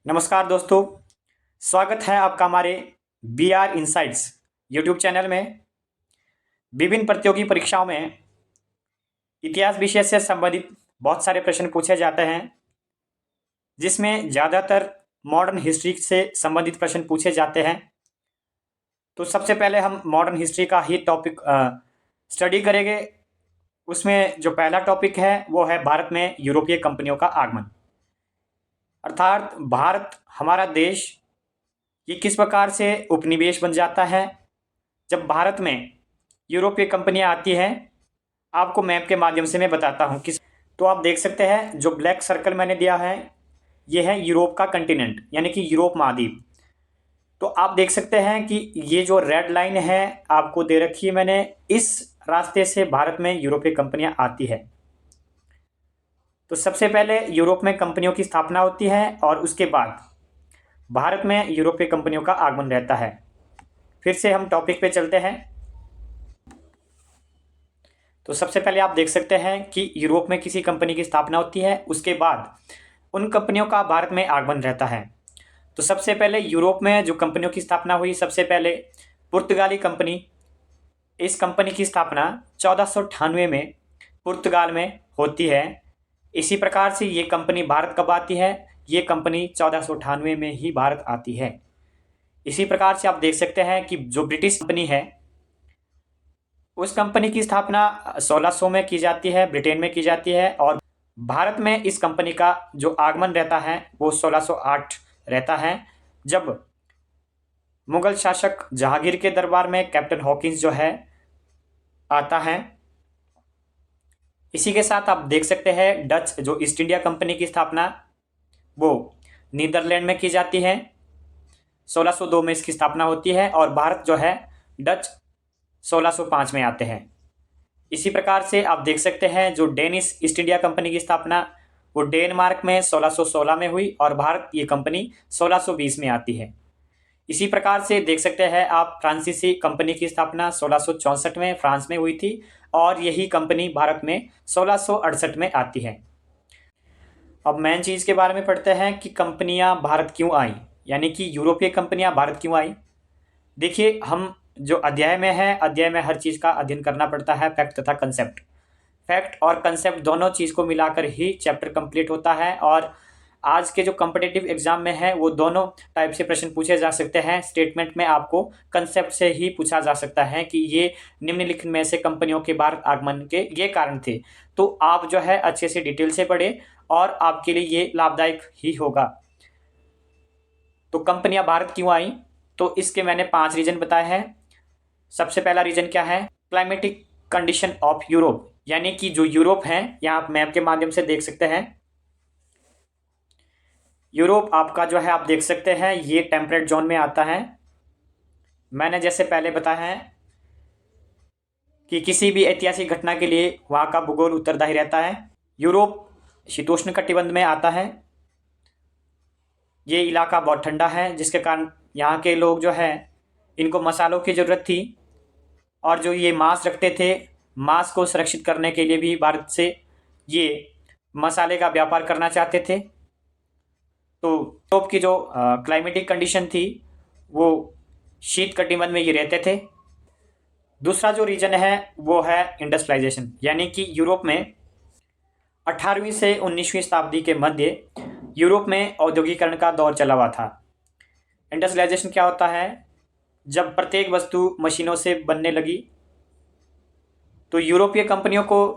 नमस्कार दोस्तों, स्वागत है आपका हमारे B R insights YouTube channel में। विभिन्न प्रतियोगी परीक्षाओं में इतिहास विषय से संबंधित बहुत सारे प्रश्न पूछे जाते हैं, जिसमें ज़्यादातर मॉडर्न हिस्ट्री से संबंधित प्रश्न पूछे जाते हैं। तो सबसे पहले हम मॉडर्न हिस्ट्री का ही टॉपिक स्टडी करेंगे। उसमें जो पहला टॉपिक है वो है भारत में यूरोपीय कंपनियों का आगमन, अर्थात भारत हमारा देश ये किस प्रकार से उपनिवेश बन जाता है। जब भारत में यूरोपीय कंपनियां आती हैं, आपको मैप के माध्यम से मैं बताता हूं किस। तो आप देख सकते हैं जो ब्लैक सर्कल मैंने दिया है ये है यूरोप का कंटिनेंट, यानी कि यूरोप महाद्वीप। तो आप देख सकते हैं कि ये जो रेड लाइन है आपको दे रखी है मैंने, इस रास्ते से भारत में यूरोपीय कंपनियां आती है। तो सबसे पहले यूरोप में कंपनियों की स्थापना होती है और उसके बाद भारत में यूरोपीय कंपनियों का आगमन रहता है। फिर से हम टॉपिक पे चलते हैं। तो सबसे पहले आप देख सकते हैं कि यूरोप में किसी कंपनी की स्थापना होती है, उसके बाद उन कंपनियों का भारत में आगमन रहता है। तो सबसे पहले यूरोप में जो कंपनियों की स्थापना हुई, सबसे पहले पुर्तगाली कंपनी। इस कंपनी की स्थापना 1498 में पुर्तगाल में होती है। इसी प्रकार से ये कंपनी भारत कब आती है? ये कंपनी 1498 में ही भारत आती है। इसी प्रकार से आप देख सकते हैं कि जो ब्रिटिश कंपनी है उस कंपनी की स्थापना 1600 में की जाती है, ब्रिटेन में की जाती है, और भारत में इस कंपनी का जो आगमन रहता है वो 1608 रहता है, जब मुगल शासक जहांगीर के दरबार में कैप्टन हॉकिंस जो है आता है। इसी के साथ आप देख सकते हैं डच जो ईस्ट इंडिया कंपनी की स्थापना वो नीदरलैंड में की जाती है। 1602 में इसकी स्थापना होती है और भारत जो है डच 1605 में आते हैं। इसी प्रकार से आप देख सकते हैं जो डेनिश ईस्ट इंडिया कंपनी की स्थापना वो डेनमार्क में 1616 में हुई और भारत ये कंपनी 1620 में आती है। इसी प्रकार से देख सकते हैं आप फ्रांसीसी कंपनी की स्थापना 1664 में फ्रांस में हुई थी और यही कंपनी भारत में 1668 में आती है। अब मेन चीज़ के बारे में पढ़ते हैं कि कंपनियां भारत क्यों आई, यानी कि यूरोपीय कंपनियां भारत क्यों आई। देखिए, हम जो अध्याय में है, अध्याय में हर चीज़ का अध्ययन करना पड़ता है, फैक्ट तथा कंसेप्ट। फैक्ट और कंसेप्ट दोनों चीज़ को मिलाकर ही चैप्टर कंप्लीट होता है। और आज के जो कॉम्पिटिटिव एग्जाम में है वो दोनों टाइप से प्रश्न पूछे जा सकते हैं। स्टेटमेंट में आपको कंसेप्ट से ही पूछा जा सकता है कि ये निम्नलिखित में से कंपनियों के भारत आगमन के ये कारण थे। तो आप जो है अच्छे से डिटेल से पढ़े और आपके लिए ये लाभदायक ही होगा। तो कंपनियां भारत क्यों आई, तो इसके मैंने 5 रीजन बताए हैं। सबसे पहला रीजन क्या है? क्लाइमेटिक कंडीशन ऑफ यूरोप, यानी कि जो यूरोप है, यहाँ आप मैप के माध्यम से देख सकते हैं। यूरोप आपका जो है आप देख सकते हैं ये टेम्परेट जोन में आता है। मैंने जैसे पहले बताया है कि किसी भी ऐतिहासिक घटना के लिए वहाँ का भूगोल उत्तरदायी रहता है। यूरोप शीतोष्ण कटिबंध में आता है। ये इलाका बहुत ठंडा है, जिसके कारण यहाँ के लोग जो है इनको मसालों की ज़रूरत थी, और जो ये मांस रखते थे, मांस को सुरक्षित करने के लिए भी भारत से ये मसाले का व्यापार करना चाहते थे। तो यूरोप की जो क्लाइमेटिक कंडीशन थी वो शीत कटिबंध में ये रहते थे। दूसरा जो रीजन है वो है इंडस्ट्रियलाइजेशन, यानी कि यूरोप में 18वीं से 19वीं शताब्दी के मध्य यूरोप में औद्योगिकरण का दौर चला हुआ था। इंडस्ट्रियलाइजेशन क्या होता है? जब प्रत्येक वस्तु मशीनों से बनने लगी तो यूरोपीय कंपनियों को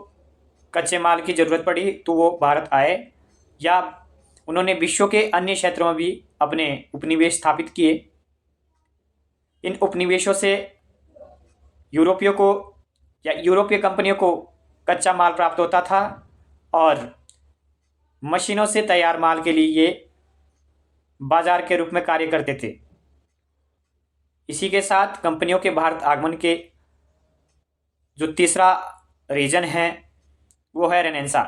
कच्चे माल की ज़रूरत पड़ी, तो वो भारत आए, या उन्होंने विश्व के अन्य क्षेत्रों में भी अपने उपनिवेश स्थापित किए। इन उपनिवेशों से यूरोपियों को या यूरोपीय कंपनियों को कच्चा माल प्राप्त होता था और मशीनों से तैयार माल के लिए ये बाजार के रूप में कार्य करते थे। इसी के साथ कंपनियों के भारत आगमन के जो तीसरा रीजन है वो है रेनेसां।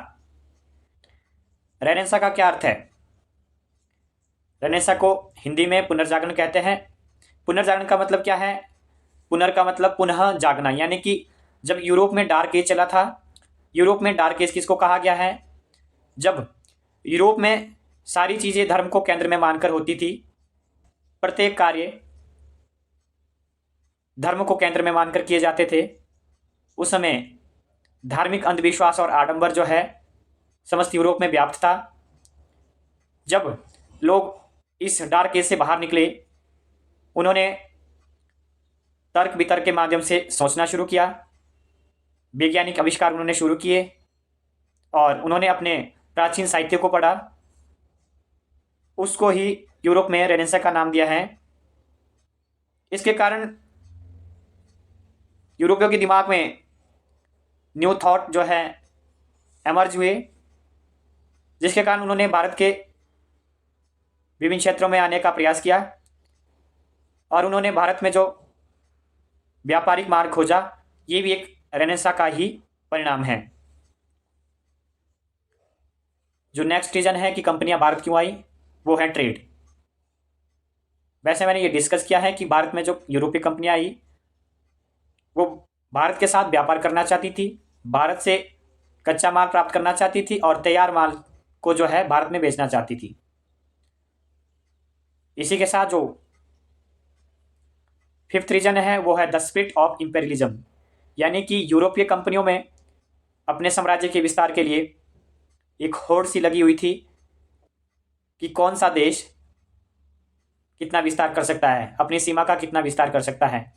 रेनेसां का क्या अर्थ है? रेनेसां को हिंदी में पुनर्जागरण कहते हैं। पुनर्जागरण का मतलब क्या है? पुनर का मतलब पुनः जागना, यानी कि जब यूरोप में डार्क एज चला था, यूरोप में डार्क एज किसको कहा गया है? जब यूरोप में सारी चीज़ें धर्म को केंद्र में मानकर होती थी। प्रत्येक कार्य धर्म को केंद्र में मानकर किए जाते थे। उस समय धार्मिक अंधविश्वास और आडंबर जो है समस्त यूरोप में व्याप्त था। जब लोग इस डार्क एज से बाहर निकले, उन्होंने तर्क वितर्क के माध्यम से सोचना शुरू किया, वैज्ञानिक आविष्कार उन्होंने शुरू किए और उन्होंने अपने प्राचीन साहित्य को पढ़ा। उसको ही यूरोप में रेनेसां का नाम दिया है। इसके कारण यूरोपियों के दिमाग में न्यू थॉट जो है एमर्ज हुए, जिसके कारण उन्होंने भारत के विभिन्न क्षेत्रों में आने का प्रयास किया और उन्होंने भारत में जो व्यापारिक मार्ग खोजा, ये भी एक रेनेसां का ही परिणाम है। जो नेक्स्ट रीजन है कि कंपनियां भारत क्यों आई, वो है ट्रेड। वैसे मैंने ये डिस्कस किया है कि भारत में जो यूरोपीय कंपनियां आई, वो भारत के साथ व्यापार करना चाहती थी, भारत से कच्चा माल प्राप्त करना चाहती थी और तैयार माल को जो है भारत में बेचना चाहती थी। इसी के साथ जो फिफ्थ रीजन है वो है द स्पिरिट ऑफ इंपेरियलिज्म, यानी कि यूरोपीय कंपनियों में अपने साम्राज्य के विस्तार के लिए एक होड़ सी लगी हुई थी कि कौन सा देश कितना विस्तार कर सकता है, अपनी सीमा का कितना विस्तार कर सकता है।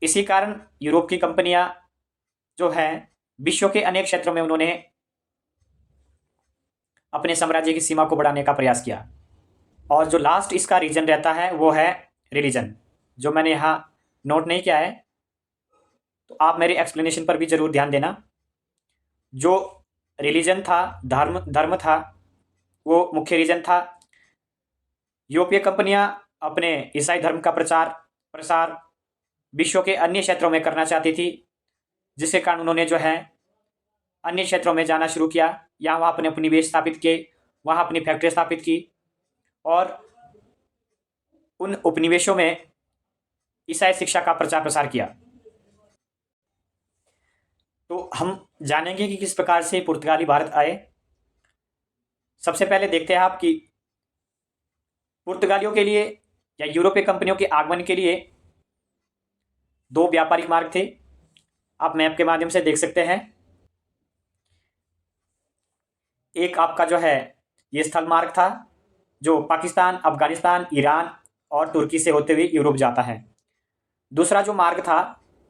इसी कारण यूरोप की कंपनियां जो है विश्व के अनेक क्षेत्रों में उन्होंने अपने साम्राज्य की सीमा को बढ़ाने का प्रयास किया। और जो लास्ट इसका रीजन रहता है वो है रिलीजन, जो मैंने यहाँ नोट नहीं किया है, तो आप मेरे एक्सप्लेनेशन पर भी जरूर ध्यान देना। जो रिलीजन था, धर्म था, वो मुख्य रीजन था। यूरोपीय कंपनियां अपने ईसाई धर्म का प्रसार विश्व के अन्य क्षेत्रों में करना चाहती थी, जिसके कारण उन्होंने जो है अन्य क्षेत्रों में जाना शुरू किया, यहाँ वहाँ अपने उपनिवेश स्थापित किए, वहाँ अपनी फैक्ट्री स्थापित की और उन उपनिवेशों में ईसाई शिक्षा का प्रचार प्रसार किया। तो हम जानेंगे कि किस प्रकार से पुर्तगाली भारत आए। सबसे पहले देखते हैं आप कि पुर्तगालियों के लिए या यूरोपीय कंपनियों के आगमन के लिए दो व्यापारिक मार्ग थे। आप मैप के माध्यम से देख सकते हैं। एक आपका जो है ये स्थल मार्ग था, जो पाकिस्तान, अफगानिस्तान, ईरान और तुर्की से होते हुए यूरोप जाता है। दूसरा जो मार्ग था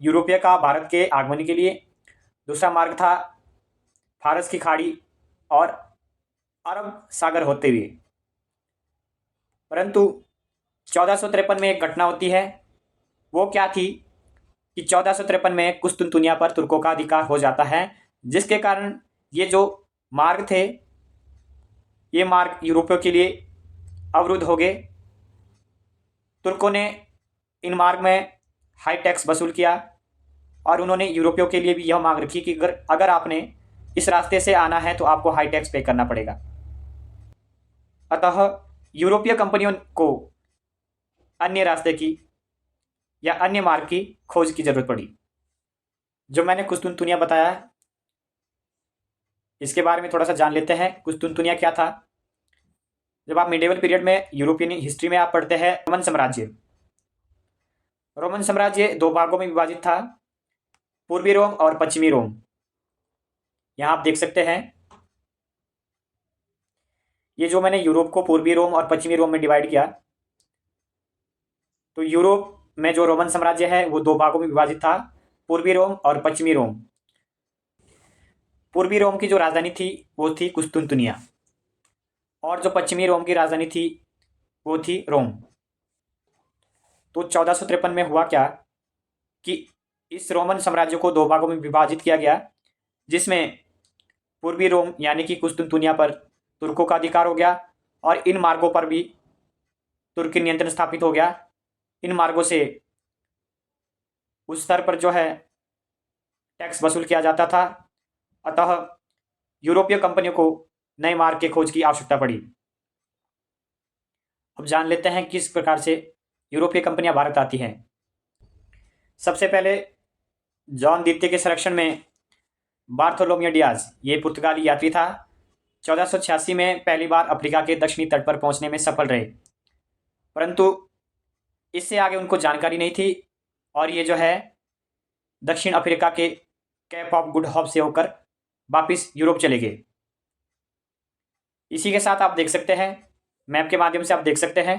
यूरोपीय का भारत के आगमन के लिए, दूसरा मार्ग था फारस की खाड़ी और अरब सागर होते हुए। परंतु 1453 में एक घटना होती है। वो क्या थी कि 1453 में कुस्तुनतुनिया पर तुर्कों का अधिकार हो जाता है, जिसके कारण ये जो मार्ग थे, ये मार्ग यूरोपियों के लिए अवरुद्ध हो गए। तुर्कों ने इन मार्ग में हाई टैक्स वसूल किया और उन्होंने यूरोपियों के लिए भी यह मांग रखी कि अगर आपने इस रास्ते से आना है तो आपको हाई टैक्स पे करना पड़ेगा। अतः यूरोपीय कंपनियों को अन्य रास्ते की या अन्य मार्ग की खोज की जरूरत पड़ी। जो मैंने कुस्तुनतुनिया बताया, इसके बारे में थोड़ा सा जान लेते हैं। कुस्तुनतुनिया क्या था? जब आप मिडिवल पीरियड में यूरोपियन हिस्ट्री में आप पढ़ते हैं रोमन साम्राज्य। रोमन साम्राज्य दो भागों में विभाजित था, पूर्वी रोम और पश्चिमी रोम। यहां आप देख सकते हैं, ये जो मैंने यूरोप को पूर्वी रोम और पश्चिमी रोम में डिवाइड किया, तो यूरोप में जो रोमन साम्राज्य है वो दो भागों में विभाजित था, पूर्वी रोम और पश्चिमी रोम। पूर्वी रोम की जो राजधानी थी वो थी कुस्तुनतुनिया और जो पश्चिमी रोम की राजधानी थी वो थी रोम। तो 1453 में हुआ क्या कि इस रोमन साम्राज्य को दो भागों में विभाजित किया गया, जिसमें पूर्वी रोम यानी कि कुस्तुनतुनिया पर तुर्कों का अधिकार हो गया और इन मार्गों पर भी तुर्की नियंत्रण स्थापित हो गया। इन मार्गों से उस स्तर पर जो है टैक्स वसूल किया जाता था। अतः यूरोपीय कंपनियों को नए मार्ग के खोज की आवश्यकता पड़ी। अब जान लेते हैं किस प्रकार से यूरोपीय कंपनियां भारत आती हैं। सबसे पहले जॉन द्वितीय के संरक्षण में बार्थोलोमियो डियाज, ये पुर्तगाली यात्री था, 1486 में पहली बार अफ्रीका के दक्षिणी तट पर पहुंचने में सफल रहे, परंतु इससे आगे उनको जानकारी नहीं थी और ये जो है दक्षिण अफ्रीका के कैप ऑफ गुड होप से होकर वापिस यूरोप चले गए। इसी के साथ आप देख सकते हैं, मैप के माध्यम से आप देख सकते हैं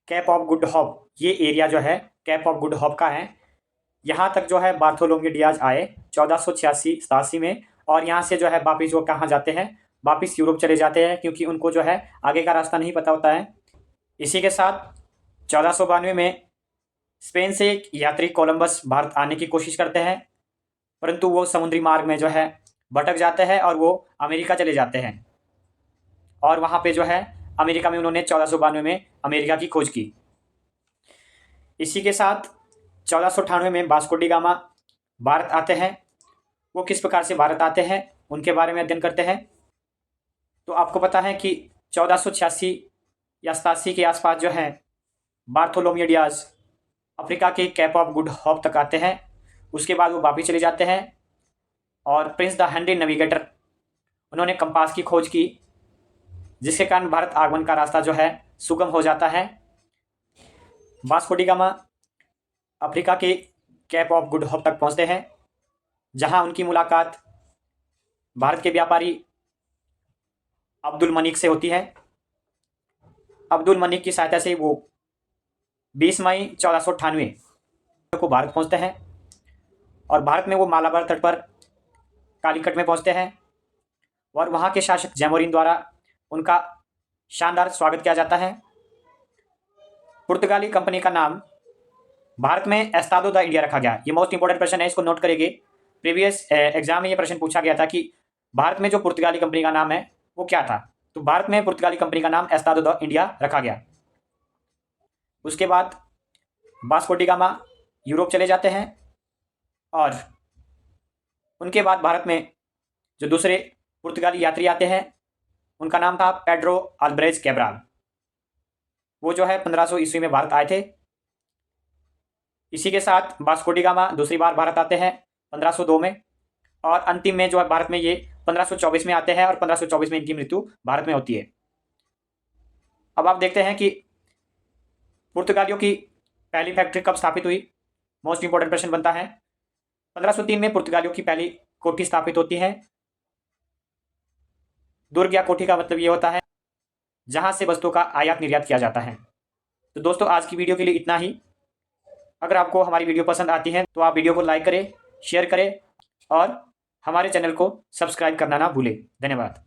कैप ऑफ गुड होप, ये एरिया जो है कैप ऑफ गुड होप का है। यहाँ तक जो है बार्थोलोमेव डियाज आए 1486-87 में, और यहाँ से जो है वापिस वो कहाँ जाते हैं, वापिस यूरोप चले जाते हैं, क्योंकि उनको जो है आगे का रास्ता नहीं पता होता है। इसी के साथ 1492 में स्पेन से एक यात्री कोलंबस भारत आने की कोशिश करते हैं, परंतु वो समुद्री मार्ग में जो है भटक जाते हैं और वो अमेरिका चले जाते हैं, और वहाँ पे जो है अमेरिका में उन्होंने 1492 में अमेरिका की खोज की। इसी के साथ 1498 में वास्को डी गामा भारत आते हैं। वो किस प्रकार से भारत आते हैं उनके बारे में अध्ययन करते हैं। तो आपको पता है कि 1486 या 87 के आसपास जो है बार्थोलोमेव डियाज अफ्रीका के कैप ऑफ गुड होप तक आते हैं। उसके बाद वो वापिस चले जाते हैं और प्रिंस द हेनरी नेविगेटर उन्होंने कंपास की खोज की, जिसके कारण भारत आगमन का रास्ता जो है सुगम हो जाता है। वास्को डी गामा अफ्रीका के कैप ऑफ गुड होप तक पहुंचते हैं, जहां उनकी मुलाकात भारत के व्यापारी अब्दुल मनिक से होती है। अब्दुल मनिक की सहायता से वो 20 मई 1498 को भारत पहुंचते हैं, और भारत में वो मालाबार तट पर कालीकट में पहुंचते हैं, और वहां के शासक जैमोरिन द्वारा उनका शानदार स्वागत किया जाता है। पुर्तगाली कंपनी का नाम भारत में एस्तादो द इंडिया रखा गया। ये मोस्ट इंपॉर्टेंट प्रश्न है, इसको नोट करेंगे। प्रीवियस एग्जाम में ये प्रश्न पूछा गया था कि भारत में जो पुर्तगाली कंपनी का नाम है वो क्या था। तो भारत में पुर्तगाली कंपनी का नाम एस्तादो द इंडिया रखा गया। उसके बाद वास्को डी गामा यूरोप चले जाते हैं, और उनके बाद भारत में जो दूसरे पुर्तगाली यात्री आते हैं उनका नाम था पेड्रो अल्ब्रेज कैब्राल। वो जो है 1500 ईस्वी में भारत आए थे। इसी के साथ वास्को डी गामा दूसरी बार भारत आते हैं 1502 में, और अंतिम में जो है भारत में ये 1524 में आते हैं, और 1524 में इनकी मृत्यु भारत में होती है। अब आप देखते हैं कि पुर्तगालियों की पहली फैक्ट्री कब स्थापित हुई। मोस्ट इंपॉर्टेंट प्रश्न बनता है। 1503 में पुर्तगालियों की पहली कोठी स्थापित होती है। दुर्ग या कोठी का मतलब ये होता है जहां से वस्तुओं का आयात निर्यात किया जाता है। तो दोस्तों आज की वीडियो के लिए इतना ही। अगर आपको हमारी वीडियो पसंद आती है तो आप वीडियो को लाइक करें, शेयर करें, और हमारे चैनल को सब्सक्राइब करना ना भूलें। धन्यवाद।